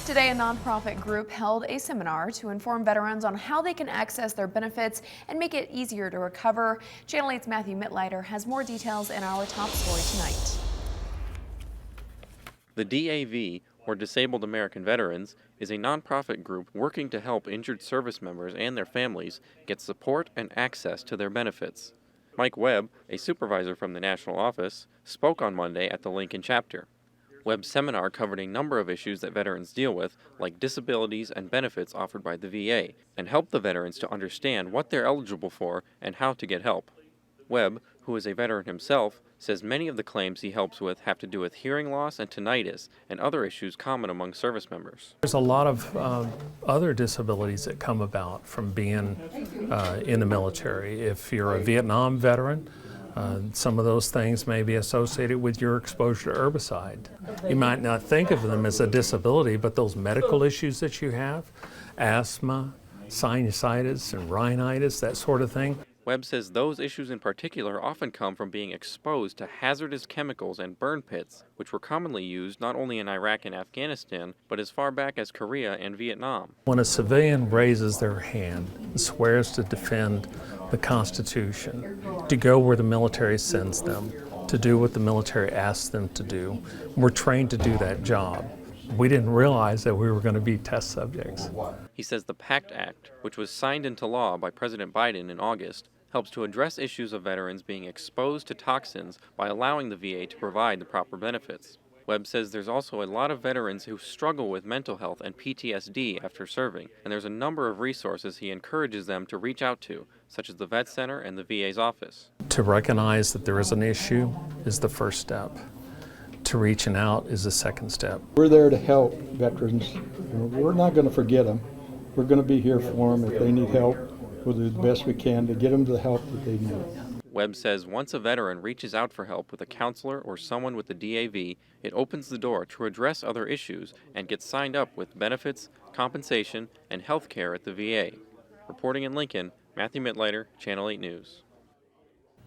Today, a nonprofit group held a seminar to inform veterans on how they can access their benefits and make it easier to recover. Channel 8's Matthew Mittleider has more details in our top story tonight. The DAV, or Disabled American Veterans, is a nonprofit group working to help injured service members and their families get support and access to their benefits. Mike Webb, a supervisor from the national office, spoke on Monday at the Lincoln chapter. Webb's seminar covered a number of issues that veterans deal with, like disabilities and benefits offered by the VA, and helped the veterans to understand what they're eligible for and how to get help. Webb, who is a veteran himself, says many of the claims he helps with have to do with hearing loss and tinnitus and other issues common among service members. There's a lot of other disabilities that come about from being in the military. If you're a Vietnam veteran, some of those things may be associated with your exposure to herbicide. You might not think of them as a disability, but those medical issues that you have, asthma, sinusitis and rhinitis, that sort of thing. Webb says those issues in particular often come from being exposed to hazardous chemicals and burn pits, which were commonly used not only in Iraq and Afghanistan, but as far back as Korea and Vietnam. When a civilian raises their hand and swears to defend the Constitution, to go where the military sends them, to do what the military asks them to do, we're trained to do that job. We didn't realize that we were going to be test subjects. He says the PACT Act, which was signed into law by President Biden in August, helps to address issues of veterans being exposed to toxins by allowing the VA to provide the proper benefits. Webb says there's also a lot of veterans who struggle with mental health and PTSD after serving, and there's a number of resources he encourages them to reach out to, such as the Vet Center and the VA's office. To recognize that there is an issue is the first step. To reaching out is the second step. We're there to help veterans. We're not going to forget them. We're going to be here for them if they need help. We'll do the best we can to get them the help that they need. Webb says once a veteran reaches out for help with a counselor or someone with the DAV, it opens the door to address other issues and get signed up with benefits, compensation, and health care at the VA. Reporting in Lincoln, Matthew Mittleider, Channel 8 News.